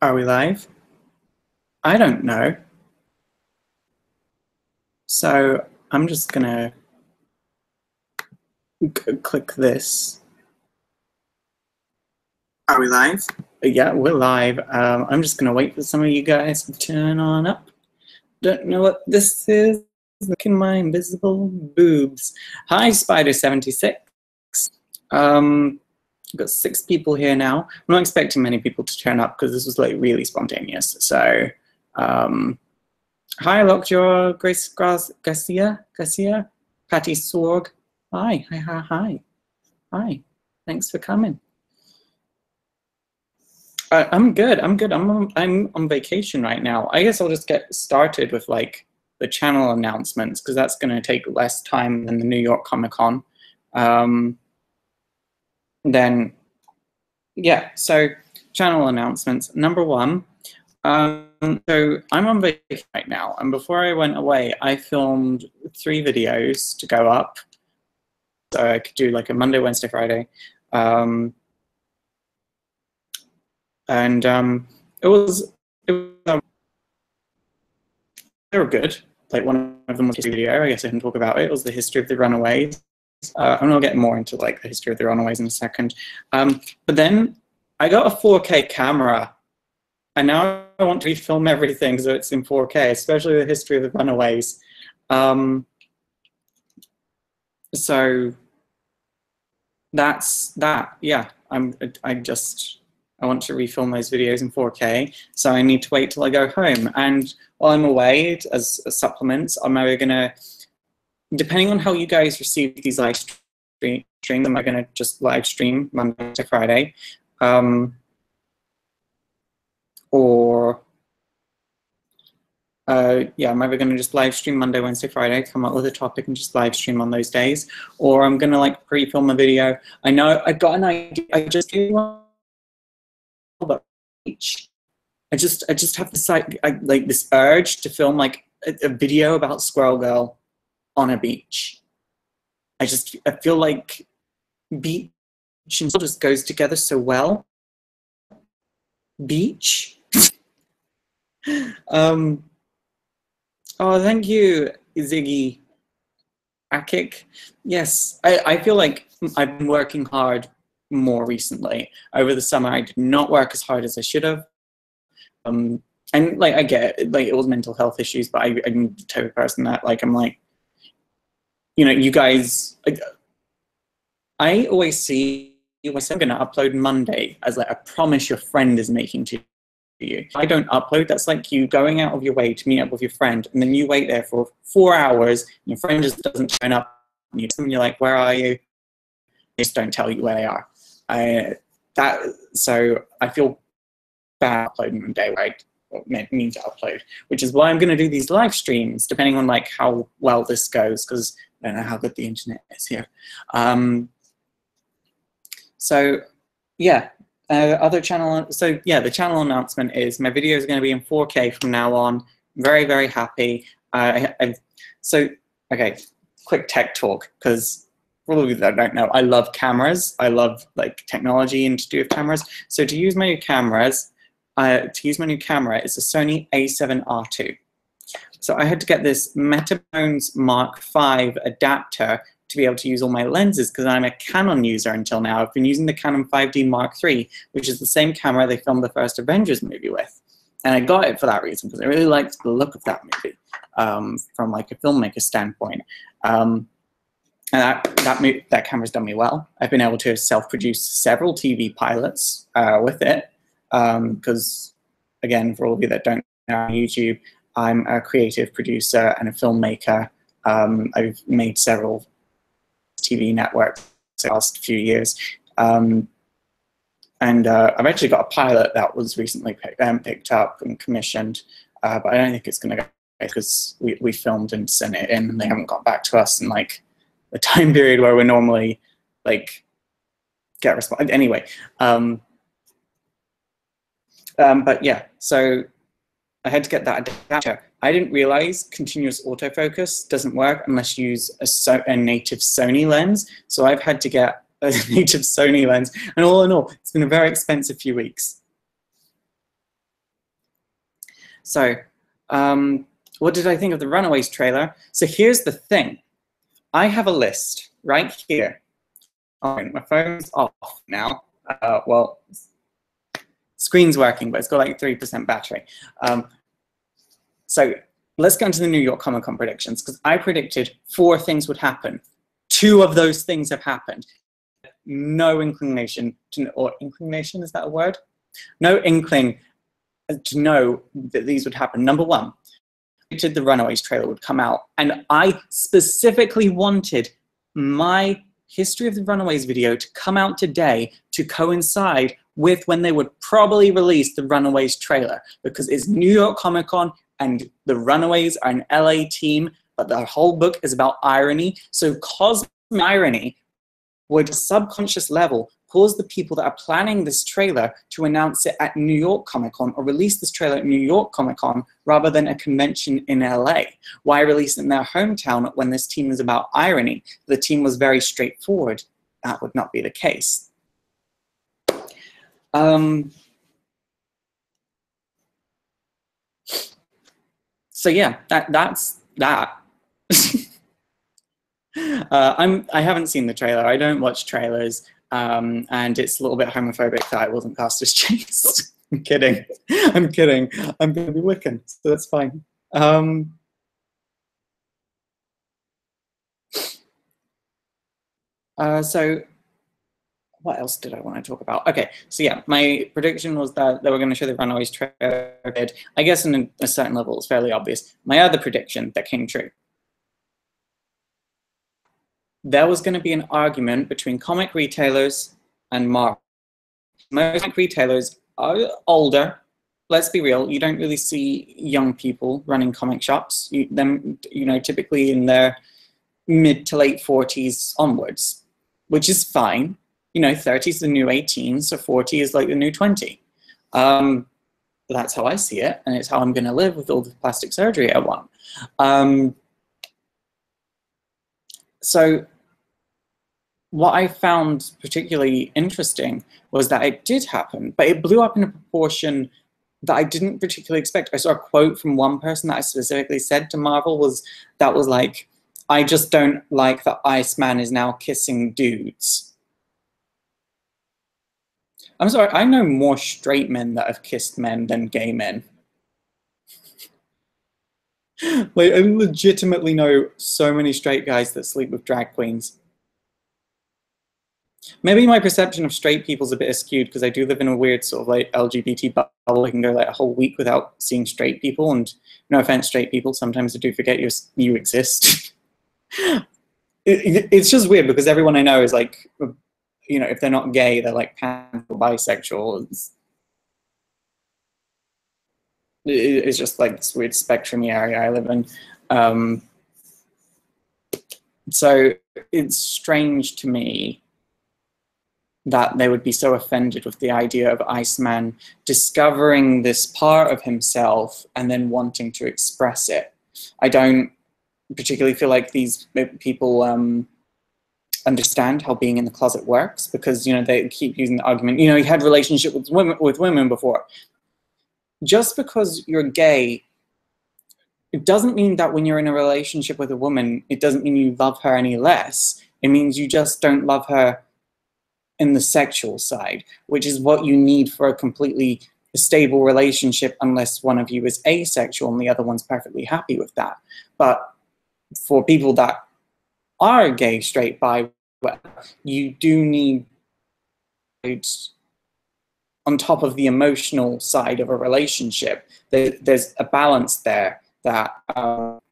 Are we live? I don't know. So I'm just gonna click this. Are we live? Yeah, we're live. I'm just gonna wait for some of you guys to turn on up. Don't know what this is. Look in my invisible boobs. Hi, Spider76. I've got 6 people here now. I'm not expecting many people to turn up because this was like really spontaneous. So, hi, Lockjaw, Grace Garcia, Patty Sorg. Hi. Thanks for coming. I'm good. I'm on vacation right now. I guess I'll just get started with like the channel announcements because that's going to take less time than the New York Comic Con. Then, yeah. So channel announcements. Number 1. So I'm on vacation right now, and before I went away, I filmed 3 videos to go up. So I could do like a Monday, Wednesday, Friday. It was they were good. Like one of them was a video. I guess I can talk about it. It was the history of the Runaways. I'm gonna get more into like the history of the Runaways in a second. But then I got a 4K camera, and now I want to refilm everything so it's in 4K, especially the history of the Runaways. So that's that. Yeah, I want to refilm those videos in 4K, so I need to wait till I go home. And while I'm away, as supplements, I'm either gonna, depending on how you guys receive these live streams, I'm gonna just live stream Monday to Friday, yeah, I'm either gonna just live stream Monday, Wednesday, Friday, come up with a topic and just live stream on those days, or I'm gonna like pre-film a video. I know I've got an idea. I just do one about beach. I just have this like this urge to film like a video about Squirrel Girl on a beach. I feel like beach and just goes together so well. Beach. Oh, thank you, Ziggy Akik. Yes, I feel like I've been working hard more recently. Over the summer, I did not work as hard as I should have. And like I get it, like it was mental health issues, but I'm the type of person that like I'm like, you know, you guys. I always see myself I'm gonna upload Monday as like a promise your friend is making to you. If I don't upload, that's like you going out of your way to meet up with your friend, and then you wait there for 4 hours, and your friend just doesn't turn up, and you're like, where are you? They just don't tell you where they are. So I feel bad uploading on the day where I mean to upload, which is why I'm going to do these live streams, depending on like how well this goes, because I don't know how good the internet is here. So yeah, other channel. So yeah, the channel announcement is my video is going to be in 4K from now on. Very, very happy. So okay, quick tech talk, because for all of you that don't know, I love cameras. I love like technology and to do with cameras. So to use my new cameras, is a Sony A7R II. So I had to get this Metabones Mark V adapter to be able to use all my lenses, because I'm a Canon user until now. I've been using the Canon 5D Mark III, which is the same camera they filmed the first Avengers movie with. And I got it for that reason, because I really liked the look of that movie from like a filmmaker standpoint. And that camera's done me well. I've been able to self-produce several TV pilots with it, because, again, for all of you that don't know on YouTube, I'm a creative producer and a filmmaker. I've made several TV networks the last few years. And I've actually got a pilot that was recently picked up and commissioned, but I don't think it's going to go, because we filmed and sent it in, and they haven't got back to us in like the time period where we normally like get response. Anyway, but yeah, so I had to get that adapter. I didn't realize continuous autofocus doesn't work unless you use a native Sony lens. So I've had to get a native Sony lens, and all in all, it's been a very expensive few weeks. So, what did I think of the Runaways trailer? So here's the thing. I have a list right here. Oh, my phone's off now. Well, screen's working, but it's got like 3% battery. So let's go into the New York Comic Con predictions, because I predicted 4 things would happen. 2 of those things have happened. No inclination to, or inclination, is that a word? No inkling to know that these would happen. Number 1, I predicted the Runaways trailer would come out, and I specifically wanted my History of the Runaways video to come out today to coincide with when they would probably release the Runaways trailer, because it's New York Comic Con and the Runaways are an LA team, but the whole book is about irony. So cosmic irony would, at a subconscious level, cause the people that are planning this trailer to announce it at New York Comic Con, or release this trailer at New York Comic Con rather than a convention in LA. Why release it in their hometown when this team is about irony? The team was very straightforward. That would not be the case. So yeah, that's that. I haven't seen the trailer. I don't watch trailers, and it's a little bit homophobic that it wasn't cast as chaste. I'm kidding. I'm kidding. I'm going to be Wiccan, so that's fine. So what else did I want to talk about? Okay, so yeah, my prediction was that they were going to show the Runaways trailer. I guess in a certain level, it's fairly obvious. My other prediction that came true. There was going to be an argument between comic retailers and Marvel. Most comic retailers are older. Let's be real, you don't really see young people running comic shops. Them, typically in their mid to late 40s onwards, which is fine. 30 is the new 18, so 40 is like the new 20. That's how I see it, and it's how I'm going to live with all the plastic surgery I want. So what I found particularly interesting was that it did happen, but it blew up in a proportion that I didn't particularly expect. I saw a quote from one person that I specifically said to Marvel was like, I just don't like that Iceman is now kissing dudes. I'm sorry, I know more straight men that have kissed men than gay men. Like, I legitimately know so many straight guys that sleep with drag queens. Maybe my perception of straight people is a bit askewed because I do live in a weird sort of like LGBT bubble. I can go like a whole week without seeing straight people, and no offense, straight people, sometimes I do forget you exist. It's just weird because everyone I know is like, if they're not gay, they're like pan or bisexual. It's just like this weird spectrum area I live in. So it's strange to me that they would be so offended with the idea of Iceman discovering this part of himself and then wanting to express it. I don't particularly feel like these people understand how being in the closet works, because they keep using the argument, he had relationship with women before. Just because you're gay, it doesn't mean that when you're in a relationship with a woman, it doesn't mean you love her any less. It means you just don't love her in the sexual side, which is what you need for a completely stable relationship, unless one of you is asexual and the other one's perfectly happy with that. But for people that are gay, straight, bi, you do need, on top of the emotional side of a relationship, there's a balance there that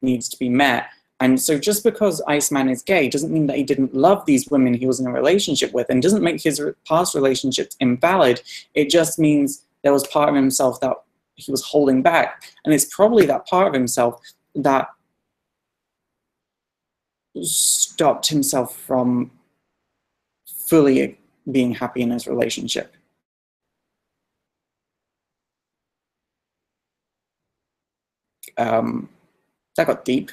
needs to be met. And so just because Iceman is gay doesn't mean that he didn't love these women he was in a relationship with, and doesn't make his past relationships invalid. It just means there was part of himself that he was holding back. And it's probably that part of himself that stopped himself from fully being happy in his relationship. That got deep.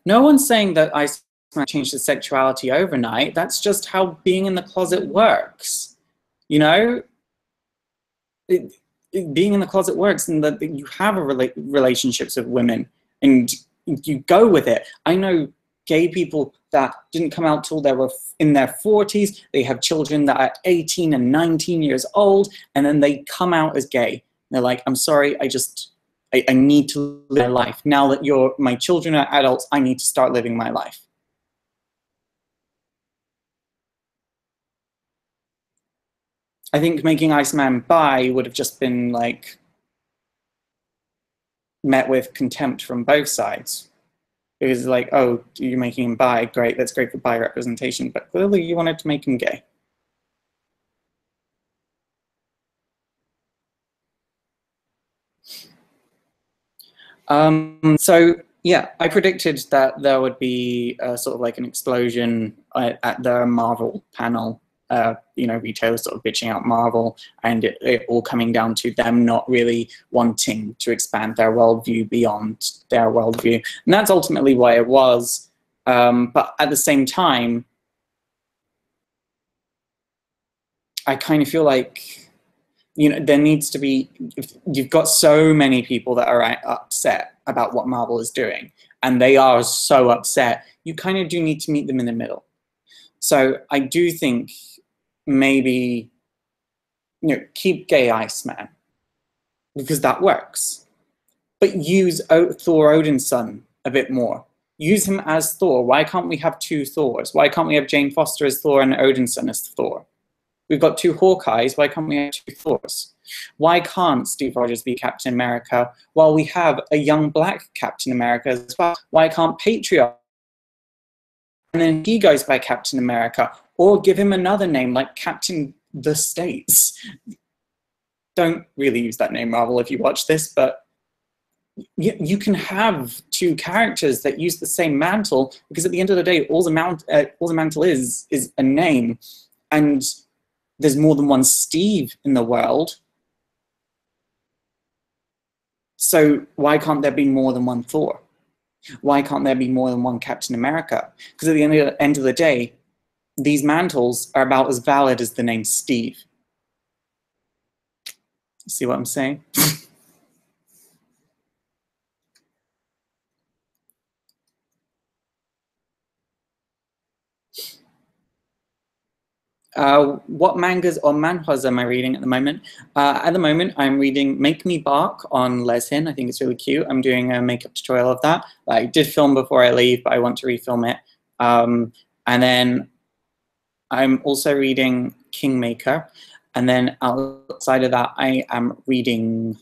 No one's saying that Iceman changed his sexuality overnight. That's just how being in the closet works. You know, being in the closet works, and that you have relationships with women, and you go with it. I know gay people that didn't come out till they were in their 40s. They have children that are 18 and 19 years old, and then they come out as gay. They're like, I'm sorry, I need to live my life. Now that my children are adults, I need to start living my life. I think making Iceman bi would have just been like met with contempt from both sides. It was like, oh, you're making him bi, great, that's great for bi representation, but clearly you wanted to make him gay. So yeah, I predicted that there would be sort of like an explosion at the Marvel panel. Retailers sort of bitching out Marvel, and it all coming down to them not really wanting to expand their worldview beyond their worldview. And that's ultimately why it was. But at the same time, I kind of feel like, there needs to be, you've got so many people that are upset about what Marvel is doing, and they are so upset, you kind of do need to meet them in the middle. So I do think maybe, keep gay Iceman, because that works. But use Thor Odin's son a bit more. Use him as Thor. Why can't we have two Thors? Why can't we have Jane Foster as Thor and Odin's son as Thor? We've got two Hawkeyes. Why can't we have two Thors? Why can't Steve Rogers be Captain America while we have a young black Captain America as well? Why can't Patriot? And then he goes by Captain America, or give him another name like Captain the States. Don't really use that name, Marvel, if you watch this, but you can have two characters that use the same mantle, because at the end of the day, all the mantle is a name, and there's more than one Steve in the world. So why can't there be more than one Thor? Why can't there be more than one Captain America? Because at the end of the day, these mantles are about as valid as the name Steve. See what I'm saying? What mangas or manhwas am I reading at the moment? At the moment, I'm reading Make Me Bark on Leshin. I think it's really cute. I'm doing a makeup tutorial of that. I did film before I leave, but I want to refilm it. And then I'm also reading Kingmaker. And then outside of that, I am reading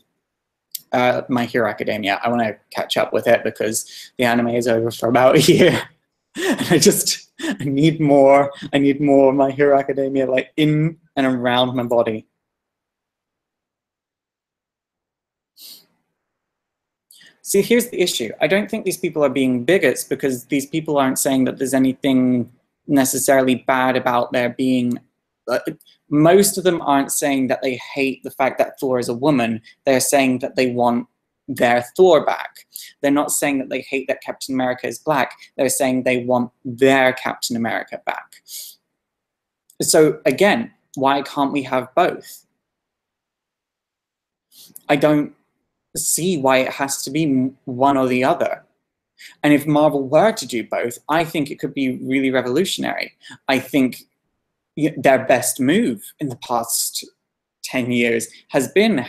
My Hero Academia. I want to catch up with it because the anime is over for about a year. And I need more My Hero Academia like in and around my body. See, here's the issue. I don't think these people are being bigots, because these people aren't saying that there's anything necessarily bad about there being... most of them aren't saying that they hate the fact that Thor is a woman. They're saying that they want their Thor back. They're not saying that they hate that Captain America is black. They're saying they want their Captain America back. So again, why can't we have both? I don't see why it has to be one or the other. And if Marvel were to do both, I think it could be really revolutionary. I think their best move in the past 10 years has been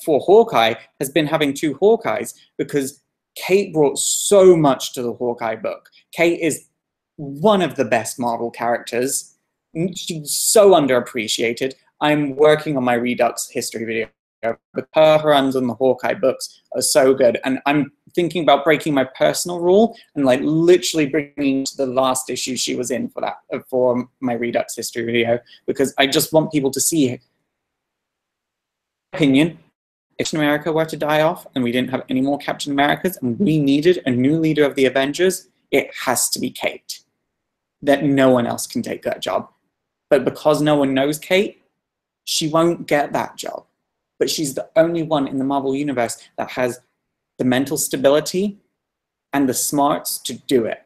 for Hawkeye, has been having two Hawkeyes, because Kate brought so much to the Hawkeye book. Kate is one of the best Marvel characters. She's so underappreciated. I'm working on my Redux history video. Her runs on the Hawkeye books are so good. And I'm thinking about breaking my personal rule and like literally bringing to the last issue she was in for my Redux history video, because I just want people to see it. Opinion, if Captain America were to die off and we didn't have any more Captain Americas and we needed a new leader of the Avengers, it has to be Kate. That no one else can take that job. But because no one knows Kate, she won't get that job. But she's the only one in the Marvel Universe that has the mental stability and the smarts to do it.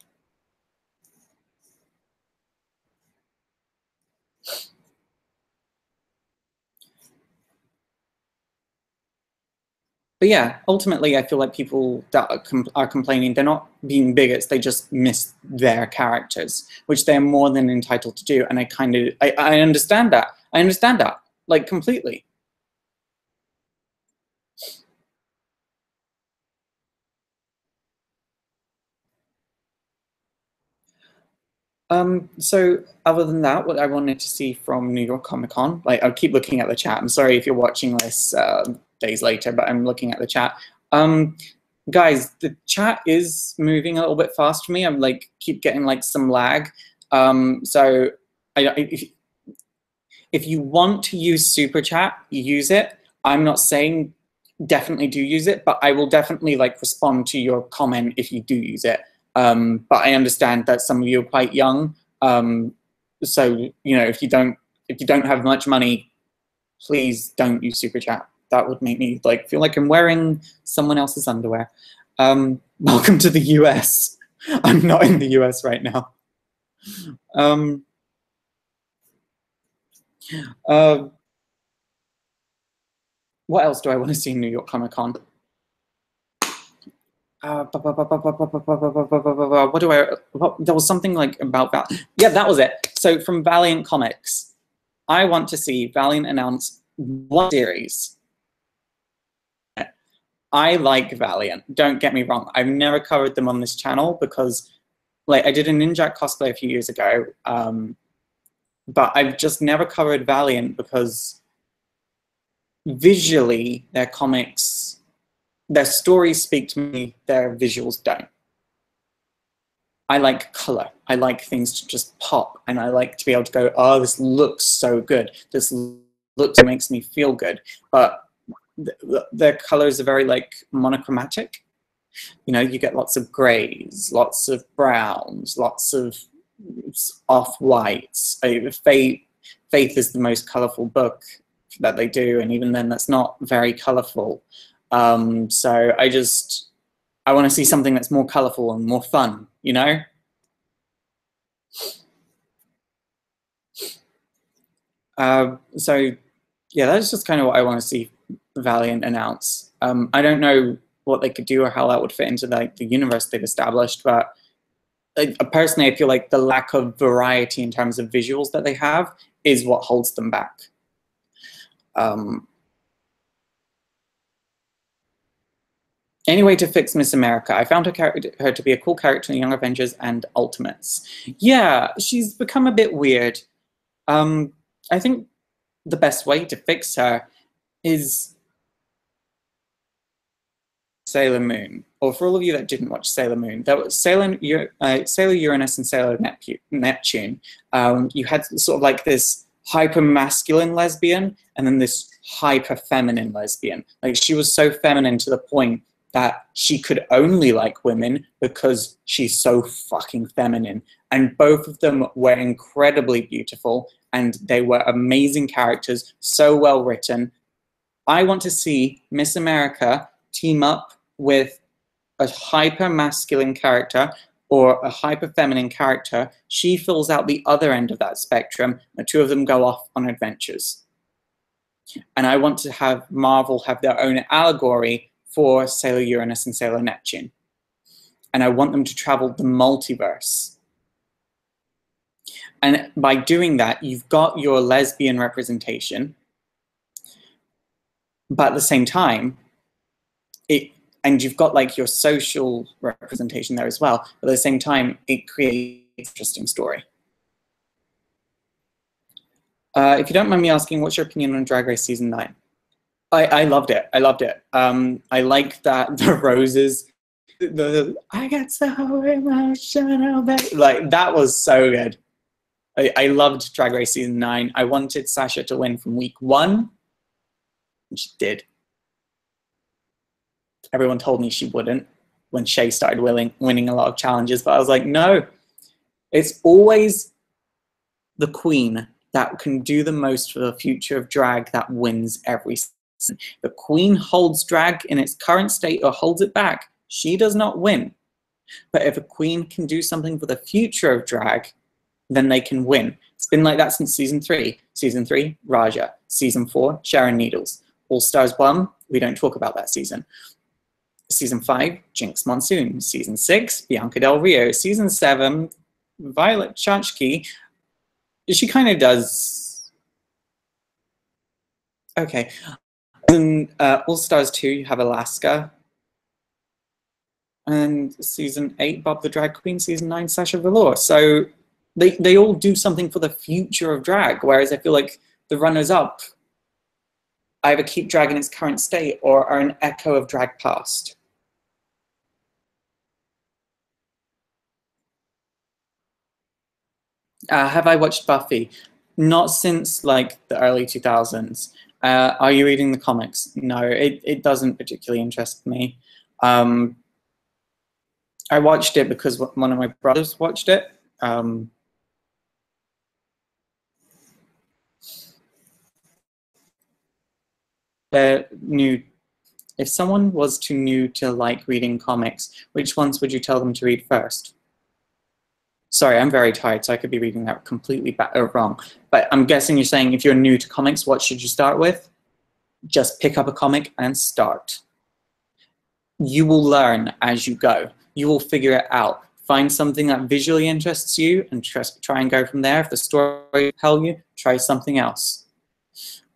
But yeah, ultimately, I feel like people that are complaining, they're not being bigots, they just miss their characters, which they're more than entitled to do. And I understand that. I understand that, like, completely. So other than that, what I wanted to see from New York Comic Con, like, I'll keep looking at the chat. I'm sorry if you're watching this days later, but I'm looking at the chat. Guys, the chat is moving a little bit fast for me. I'm like, keep getting like some lag. So if you want to use Super Chat, use it. I'm not saying definitely do use it, but I will definitely like respond to your comment if you do use it. But I understand that some of you are quite young. So, you know, if you don't have much money, please don't use Super Chat. That would make me like feel like I'm wearing someone else's underwear. Welcome to the US. I'm not in the US right now. What else do I want to see in New York Comic Con? What do I? There was something like about that. Yeah, that was it. So from Valiant Comics, I want to see Valiant announce one series. I like Valiant. Don't get me wrong. I've never covered them on this channel because, like, I did a Ninja cosplay a few years ago, but I've just never covered Valiant because visually their comics. Their stories speak to me, their visuals don't. I like color. I like things to just pop, and I like to be able to go, oh, this looks so good. This makes me feel good. But their colors are very like monochromatic. You know, you get lots of grays, lots of browns, lots of off-whites. Faith is the most colorful book that they do, and even then that's not very colorful. So I want to see something that's more colorful and more fun, you know? So yeah, that's just kind of what I want to see Valiant announce. I don't know what they could do or how that would fit into the universe they've established, but personally, I feel like the lack of variety in terms of visuals that they have is what holds them back. Any way to fix Miss America? I found her to be a cool character in Young Avengers and Ultimates. Yeah, she's become a bit weird. I think the best way to fix her is Sailor Moon. Or for all of you that didn't watch Sailor Moon, that was Sailor Uranus and Sailor Neptune. You had sort of like this hyper-masculine lesbian and then this hyper-feminine lesbian. Like, she was so feminine to the point that she could only like women because she's so fucking feminine. And both of them were incredibly beautiful, and they were amazing characters, so well written. I want to see Miss America team up with a hyper-masculine character or a hyper-feminine character. She fills out the other end of that spectrum. The two of them go off on adventures. And I want to have Marvel have their own allegory for Sailor Uranus and Sailor Neptune. And I want them to travel the multiverse. And by doing that, you've got your lesbian representation, but at the same time, and you've got like your social representation there as well, but at the same time, it creates an interesting story. If you don't mind me asking, what's your opinion on Drag Race Season 9? I loved it. I loved it. I like that the roses, I get so emotional, like, that was so good. I loved Drag Race Season 9. I wanted Sasha to win from week 1, and she did. Everyone told me she wouldn't when Shay started winning a lot of challenges, but I was like, no. It's always the queen that can do the most for the future of drag that wins every season. The queen holds drag in its current state or holds it back. She does not win. But if a queen can do something for the future of drag, then they can win. It's been like that since season 3. Season 3, Raja. Season 4, Sharon Needles. All Stars 1, we don't talk about that season. Season 5, Jinx Monsoon. Season 6, Bianca Del Rio. Season 7, Violet Chachki. She kind of does... Okay. In All Stars 2, you have Alaska. And season 8, Bob the Drag Queen. Season 9, Sasha Velour. So they all do something for the future of drag, whereas I feel like the runners-up either keep drag in its current state or are an echo of drag past. Have I watched Buffy? Not since like the early 2000s. Are you reading the comics? No, it doesn't particularly interest me. I watched it because one of my brothers watched it. They're new. If someone was too new to like reading comics, which ones would you tell them to read first? Sorry, I'm very tired, so I could be reading that completely wrong. But I'm guessing you're saying if you're new to comics, what should you start with? Just pick up a comic and start. You will learn as you go. You will figure it out. Find something that visually interests you and try and go from there. If the story tells you, try something else.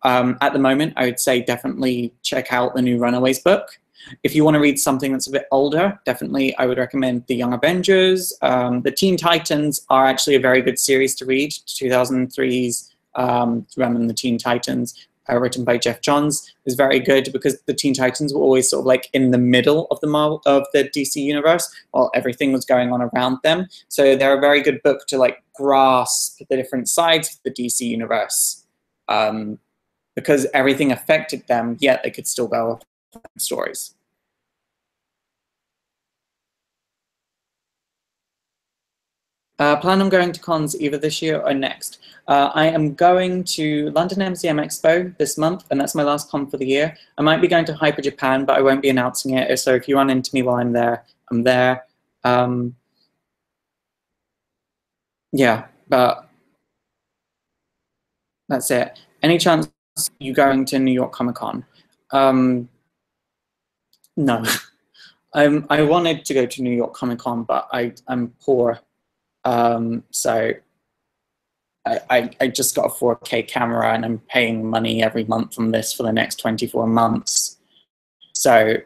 At the moment, I would say definitely check out the new Runaways book. If you want to read something that's a bit older, definitely I would recommend The Young Avengers. The Teen Titans are actually a very good series to read. 2003's Run and the Teen Titans, written by Jeff Johns, is very good because the Teen Titans were always sort of like in the middle of the DC universe while everything was going on around them. So they're a very good book to like grasp the different sides of the DC universe. Because everything affected them, yet they could still go off stories. Plan on going to cons either this year or next. I am going to London MCM Expo this month, and that's my last con for the year. I might be going to Hyper Japan, but I won't be announcing it. So if you run into me while I'm there, I'm there. Yeah, but that's it. Any chance you going to New York Comic Con? No. I wanted to go to New York Comic Con, but I'm poor. So I just got a 4K camera and I'm paying money every month on this for the next 24 months. So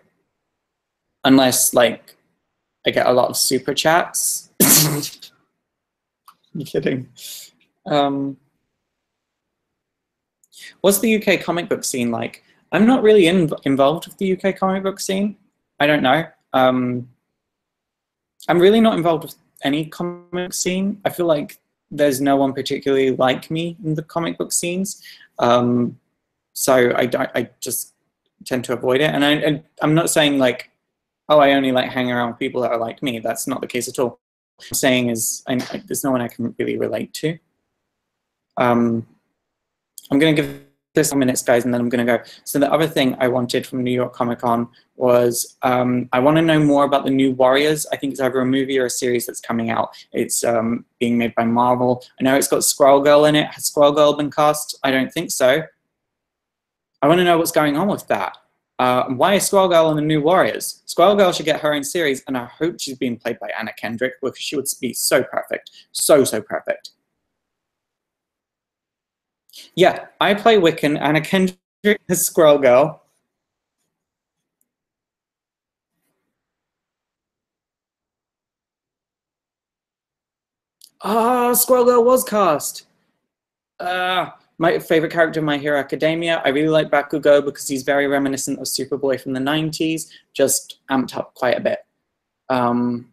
unless like I get a lot of super chats, I'm kidding. What's the UK comic book scene like? I'm not really involved with the UK comic book scene. I don't know. I'm really not involved with any comic scene. I feel like there's no one particularly like me in the comic book scenes. So I just tend to avoid it. And I'm not saying like, oh, I only like hang around with people that are like me. That's not the case at all. What I'm saying is there's no one I can really relate to. I'm going to give this 5 minutes, guys, and then I'm going to go. So the other thing I wanted from New York Comic Con was I want to know more about the new Warriors. I think it's either a movie or a series that's coming out. It's being made by Marvel. I know it's got Squirrel Girl in it. Has Squirrel Girl been cast? I don't think so. I want to know what's going on with that. Why is Squirrel Girl in the new Warriors? Squirrel Girl should get her own series, and I hope she's being played by Anna Kendrick because she would be so perfect. So perfect. Yeah, I play Wiccan. Anna Kendrick is Squirrel Girl. Oh, Squirrel Girl was cast. My favorite character in My Hero Academia. I really like Bakugo because he's very reminiscent of Superboy from the 90s, just amped up quite a bit. I'm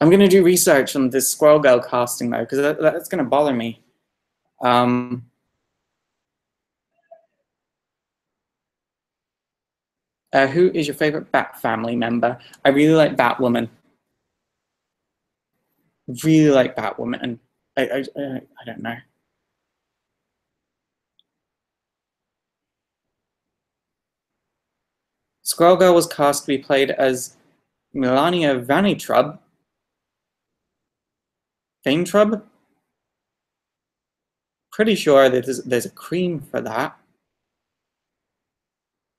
going to do research on this Squirrel Girl casting, though, because that's going to bother me. Who is your favorite Bat family member? I really like Batwoman. Really like Batwoman, and I don't know. Squirrel Girl was cast to be played as Melania Vanitrub? Vaintrub? Pretty sure that there's a cream for that.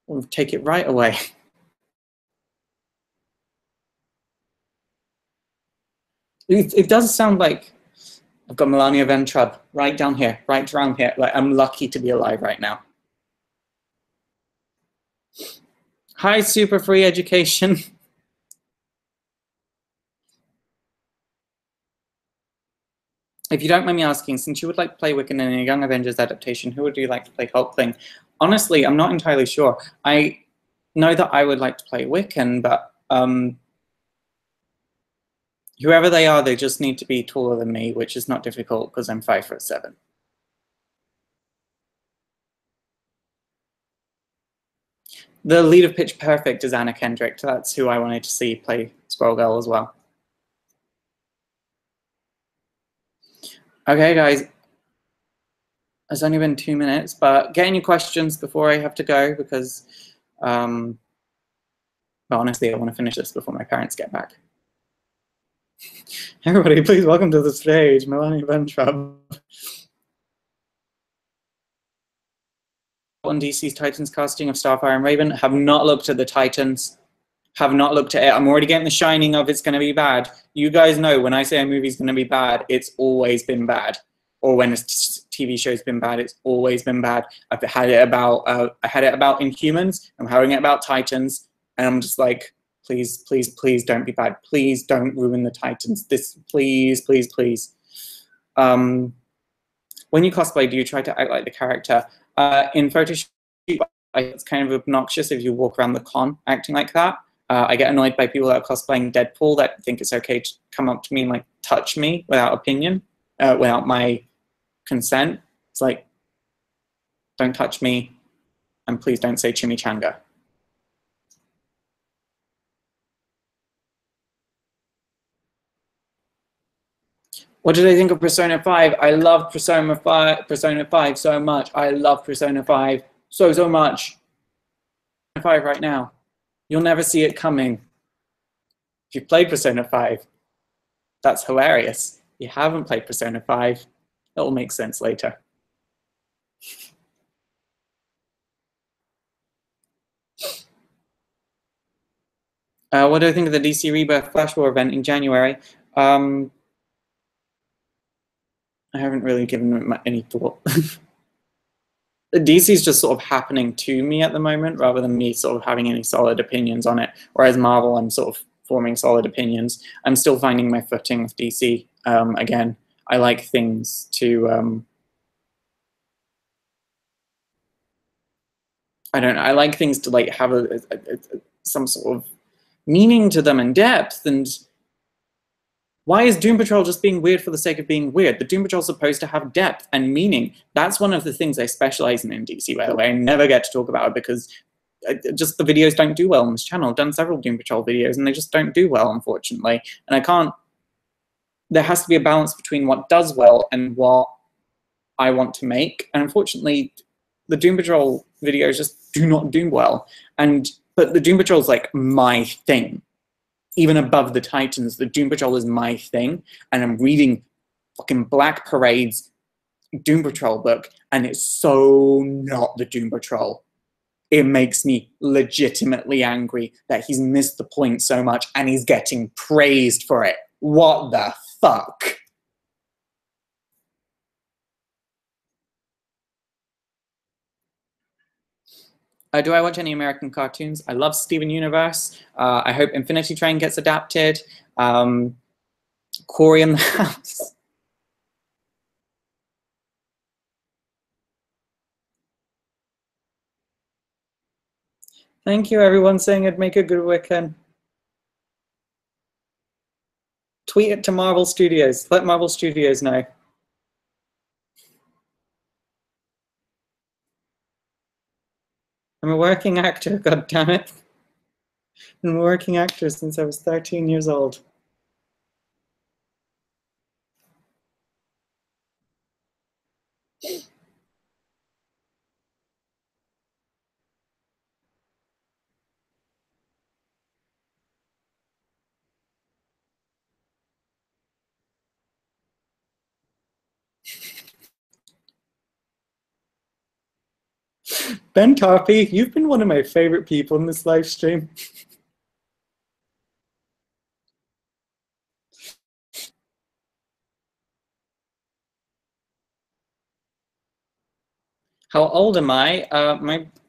We'll take it right away. It does sound like I've got Melania Ventrub right down here, right around here. Like, I'm lucky to be alive right now. Hi, Super Free Education. If you don't mind me asking, since you would like to play Wiccan in a Young Avengers adaptation, who would you like to play Hulkling? Honestly, I'm not entirely sure. I know that I would like to play Wiccan, but whoever they are, they just need to be taller than me, which is not difficult because I'm 5'7". The lead of Pitch Perfect is Anna Kendrick. That's who I wanted to see play Squirrel Girl as well. Okay, guys. It's only been 2 minutes, but get any questions before I have to go because, well, honestly, I want to finish this before my parents get back. Everybody, please welcome to the stage, Melania Ventrub. On DC's Titans casting of Starfire and Raven, have not looked at the Titans. Have not looked at it. I'm already getting the shining of it's going to be bad. You guys know when I say a movie's going to be bad, it's always been bad. Or when a TV show's been bad, it's always been bad. I've had it about Inhumans. I'm having it about Titans, and I'm just like, please, please, please don't be bad. Please don't ruin the Titans. This, please, please, please. When you cosplay, do you try to act like the character? In Photoshop, it's kind of obnoxious if you walk around the con acting like that. I get annoyed by people that are cosplaying Deadpool that think it's okay to come up to me and like touch me without opinion, without my consent. It's like, don't touch me, and please don't say chimichanga. What did I think of Persona 5? I love Persona 5 so much. I love Persona 5 so much. 5 right now. You'll never see it coming. If you've played Persona 5, that's hilarious. If you haven't played Persona 5, it'll make sense later. What do I think of the DC Rebirth Flash War event in January? I haven't really given it any thought. DC's just sort of happening to me at the moment rather than me sort of having any solid opinions on it. Whereas Marvel, I'm sort of forming solid opinions. I'm still finding my footing with DC. Again, I like things to... I don't know. I like things to like have some sort of meaning to them and depth. And why is Doom Patrol just being weird for the sake of being weird? The Doom Patrol's supposed to have depth and meaning. That's one of the things I specialize in DC, by the way. I never get to talk about it because just the videos don't do well on this channel. I've done several Doom Patrol videos and they just don't do well, unfortunately. And I can't... There has to be a balance between what does well and what I want to make. And unfortunately, the Doom Patrol videos just do not do well. But the Doom Patrol is like my thing. Even above the Titans, the Doom Patrol is my thing. And I'm reading fucking Black Parade's Doom Patrol book, and it's so not the Doom Patrol. It makes me legitimately angry that he's missed the point so much and he's getting praised for it. What the fuck? Do I watch any American cartoons? I love Steven Universe. I hope Infinity Train gets adapted. Corey in the House. Thank you, everyone, saying I'd make a good Wiccan. Tweet it to Marvel Studios. Let Marvel Studios know. I'm a working actor, god damn it. I'm a working actor since I was 13 years old. Ben Tarpey, you've been one of my favorite people in this live stream. How old am I?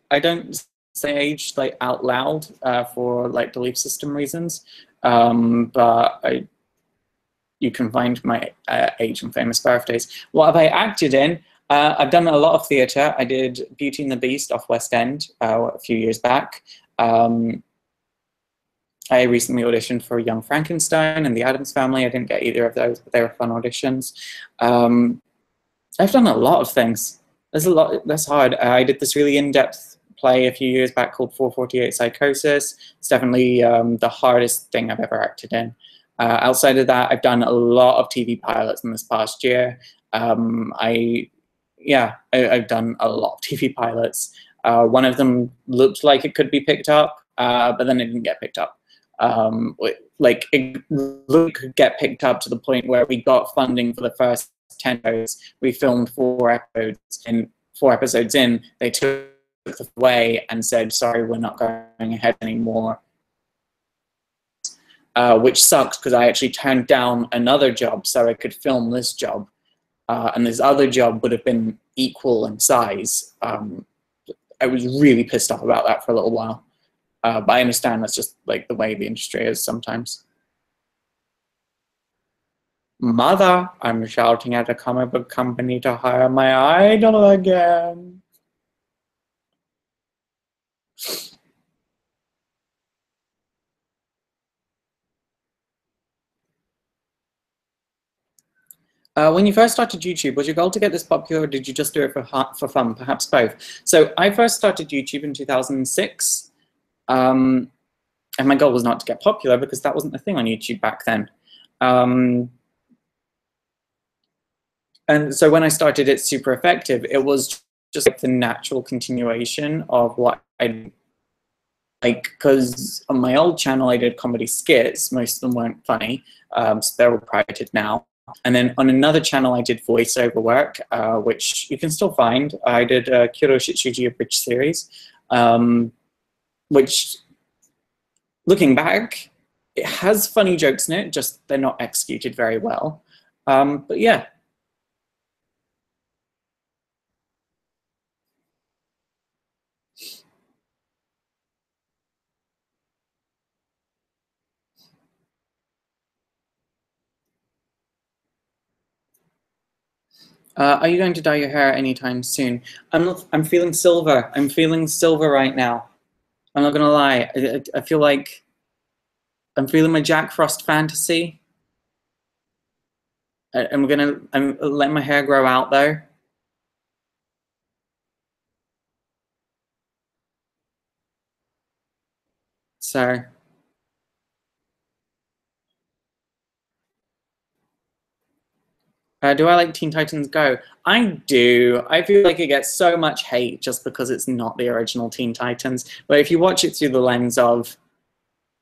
I don't say age like out loud for like belief system reasons, but you can find my age and famous birthdays. What have I acted in? I've done a lot of theatre. I did Beauty and the Beast off West End a few years back. I recently auditioned for Young Frankenstein and The Addams Family. I didn't get either of those, but they were fun auditions. I've done a lot of things. There's a lot. That's hard. I did this really in-depth play a few years back called 448 Psychosis. It's definitely the hardest thing I've ever acted in. Outside of that, I've done a lot of TV pilots in this past year. I've done a lot of TV pilots. One of them looked like it could be picked up, but then it didn't get picked up. Like it could get picked up to the point where we got funding for the first 10 episodes. We filmed 4 episodes, and 4 episodes in, they took it away and said, sorry, we're not going ahead anymore. Which sucks because I actually turned down another job so I could film this job. And this other job would have been equal in size. I was really pissed off about that for a little while. But I understand that's just like the way the industry is sometimes. Mother, I'm shouting at a comic book company to hire my idol again. When you first started YouTube, was your goal to get this popular, or did you just do it for fun? Perhaps both. So I first started YouTube in 2006, and my goal was not to get popular because that wasn't a thing on YouTube back then. And so when I started ItsSuperEffective, it was just like the natural continuation of what I like, because on my old channel I did comedy skits. Most of them weren't funny, so they're all privated now. And then on another channel I did voiceover work, which you can still find. I did Kyoto Shitsuji Abridged series, which, looking back, it has funny jokes in it, just they're not executed very well. But yeah. Are you going to dye your hair anytime soon? I'm feeling silver. I'm feeling silver right now. I'm not gonna lie. I feel like I'm feeling my Jack Frost fantasy. I'm letting my hair grow out though. So. Do I like Teen Titans Go? I do. I feel like it gets so much hate just because it's not the original Teen Titans. But if you watch it through the lens of,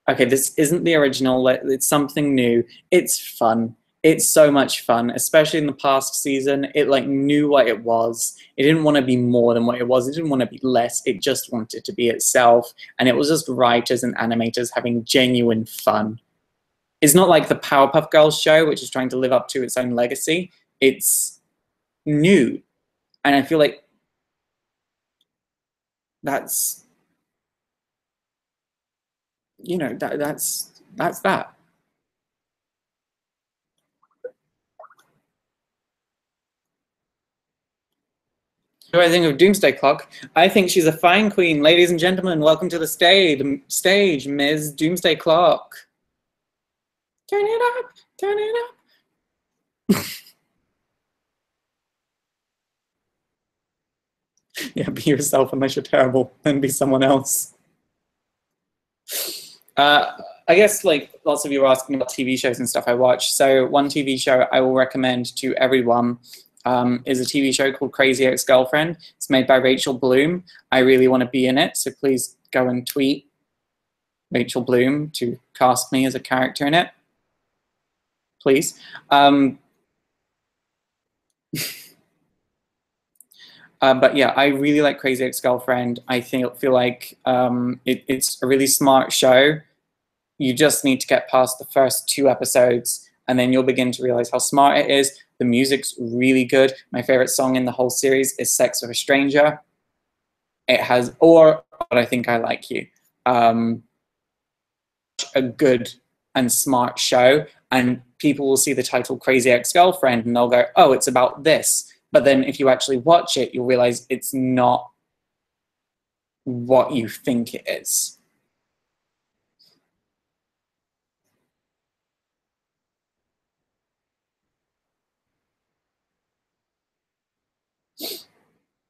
okay, this isn't the original, it's something new, it's fun. It's so much fun, especially in the past season. It like knew what it was. It didn't want to be more than what it was. It didn't want to be less. It just wanted to be itself. And it was just writers and animators having genuine fun. It's not like the Powerpuff Girls show, which is trying to live up to its own legacy. It's new. And I feel like that's, you know, that's that. What do I think of Doomsday Clock? I think she's a fine queen. Ladies and gentlemen, welcome to the stage, Ms. Doomsday Clock. Turn it up, turn it up. Yeah, be yourself unless you're terrible, then be someone else. I guess like lots of you are asking about TV shows and stuff I watch. So one TV show I will recommend to everyone is a TV show called Crazy Ex-Girlfriend. It's made by Rachel Bloom. I really want to be in it, so please go and tweet Rachel Bloom to cast me as a character in it. Please. But yeah, I really like Crazy Ex-Girlfriend. I feel like it's a really smart show. You just need to get past the first 2 episodes, and then you'll begin to realize how smart it is. The music's really good. My favorite song in the whole series is Sex with a Stranger. It has, or But I Think I Like You. A good and smart show, and people will see the title Crazy Ex-Girlfriend and they'll go, oh, it's about this. But then if you actually watch it, you'll realize it's not what you think it is.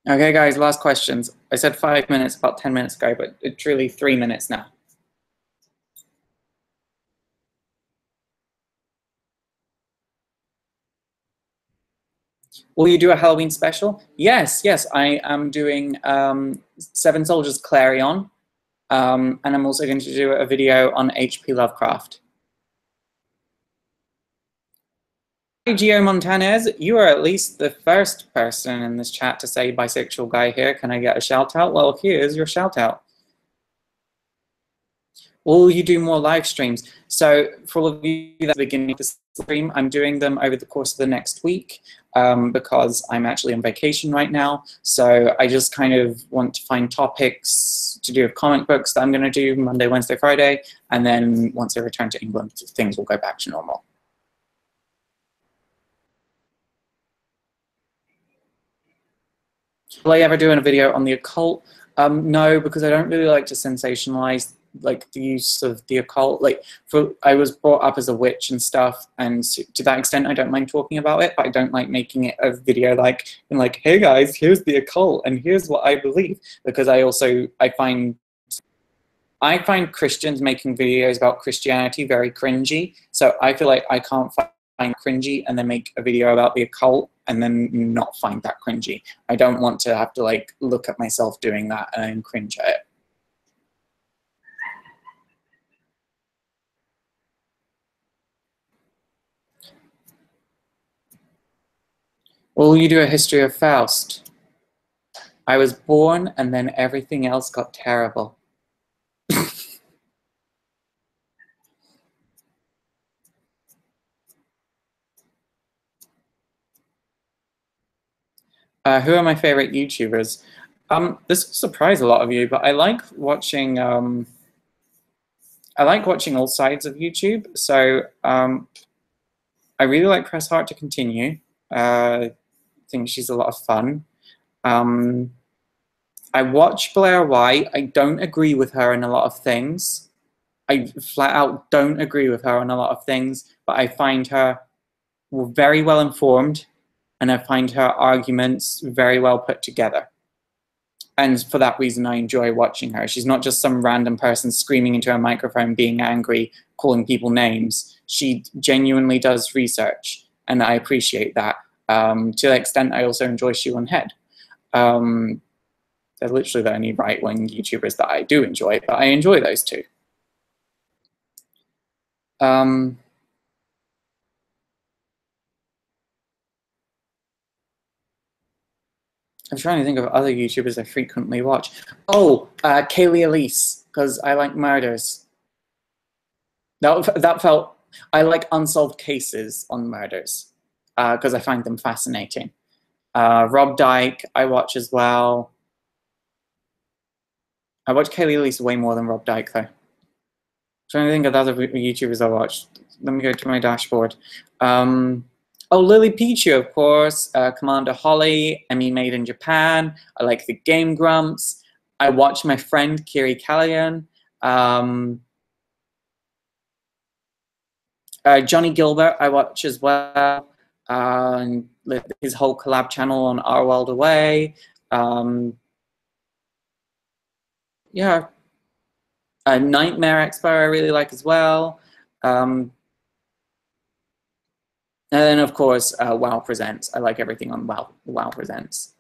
Okay, guys, last questions. I said 5 minutes about 10 minutes ago, but it's really 3 minutes now. Will you do a Halloween special? Yes, I am doing Seven Soldiers Clarion, and I'm also going to do a video on H.P. Lovecraft. Hi, Gio Montanez. You are at least the first person in this chat to say bisexual guy here. Can I get a shout out? Well, here's your shout out. Will you do more live streams? So for all of you that are beginning to stream, I'm doing them over the course of the next week because I'm actually on vacation right now. So I just kind of want to find topics to do with comic books that I'm going to do Monday, Wednesday, Friday. And then once I return to England, things will go back to normal. Will I ever do a video on the occult? No, because I don't really like to sensationalize like the use of the occult. Like, I was brought up as a witch and stuff, and to that extent, I don't mind talking about it. But I don't like making it a video like, hey guys, here's the occult and here's what I believe. Because I find Christians making videos about Christianity very cringy. So I feel like I can't find cringy and then make a video about the occult and then not find that cringy. I don't want to have to like look at myself doing that and cringe at it. Will you do a history of Faust? I was born and then everything else got terrible. Who are my favorite YouTubers? This will surprise a lot of you, but I like watching all sides of YouTube. So I really like Press Heart to Continue. I think she's a lot of fun. I watch Blair White. I don't agree with her in a lot of things. I flat out don't agree with her on a lot of things, but I find her very well informed, and I find her arguments very well put together. And for that reason, I enjoy watching her. She's not just some random person screaming into a microphone, being angry, calling people names. She genuinely does research, and I appreciate that. To the extent I also enjoy Shoe on Head. They're literally the only right-wing YouTubers that I do enjoy, but I enjoy those two. I'm trying to think of other YouTubers I frequently watch. Oh, Kaylee Elise, because I like murders. That felt, I like unsolved cases on murders, because I find them fascinating. Rob Dyke, I watch as well. I watch Kaylee Elise way more than Rob Dyke, though. I'm trying to think of other YouTubers I watched. Let me go to my dashboard. Oh, Lily Pichu, of course. Commander Holly, Emmy Made in Japan. I like the Game Grumps. I watch my friend Kiri Calligan. Johnny Gilbert, I watch as well. His whole collab channel on Our World Away. Yeah. Nightmare Expo, I really like as well. And then, of course, WoW Presents. I like everything on WoW Presents.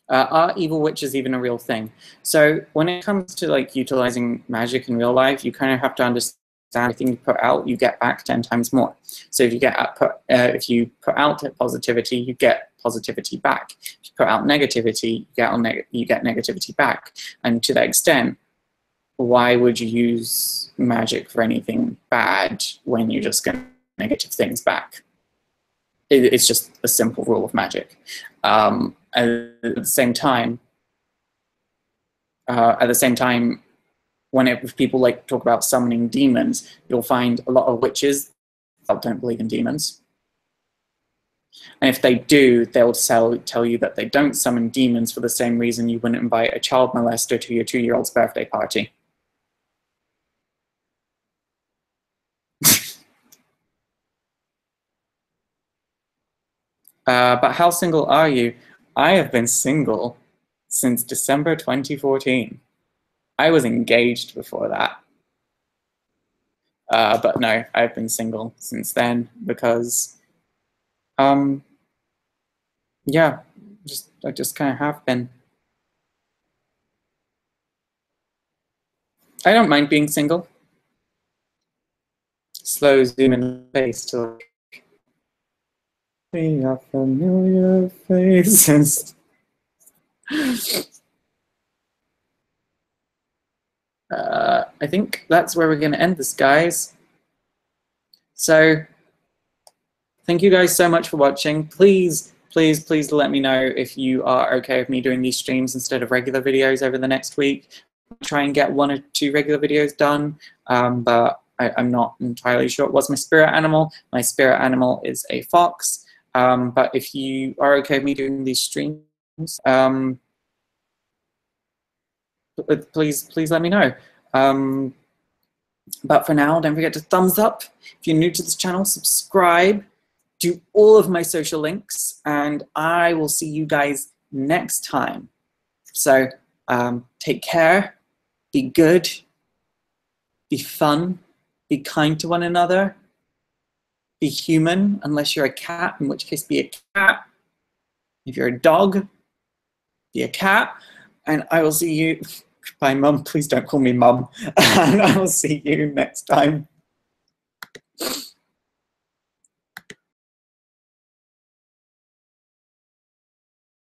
Are evil witches even a real thing? So when it comes to like utilizing magic in real life, you kind of have to understand everything you put out, you get back 10 times more. So if you put out positivity, you get positivity back. If you put out negativity, you get negativity back. And to that extent, why would you use magic for anything bad when you're just going to negative things back? It's just a simple rule of magic. At the same time, if people like talk about summoning demons, you'll find a lot of witches don't believe in demons. And if they do, they'll tell you that they don't summon demons for the same reason you wouldn't invite a child molester to your 2-year-old's birthday party. But how single are you? I have been single since December 2014. I was engaged before that. But no, I've been single since then because, yeah, I just kind of have been. I don't mind being single. Slow zoom in the face to we are familiar faces. I think that's where we're going to end this, guys. So thank you guys so much for watching. Please, please, please let me know if you are okay with me doing these streams instead of regular videos over the next week. Try and get 1 or 2 regular videos done, but I'm not entirely sure. What's my spirit animal? My spirit animal is a fox. But if you are okay with me doing these streams, please let me know. But for now, don't forget to thumbs up. If you're new to this channel, subscribe. Do all of my social links, and I will see you guys next time. So take care, be good, be fun, be kind to one another, be human, unless you're a cat, in which case be a cat. If you're a dog, be a cat, and I will see you. Bye, Mum. Please don't call me Mum. And I will see you next time.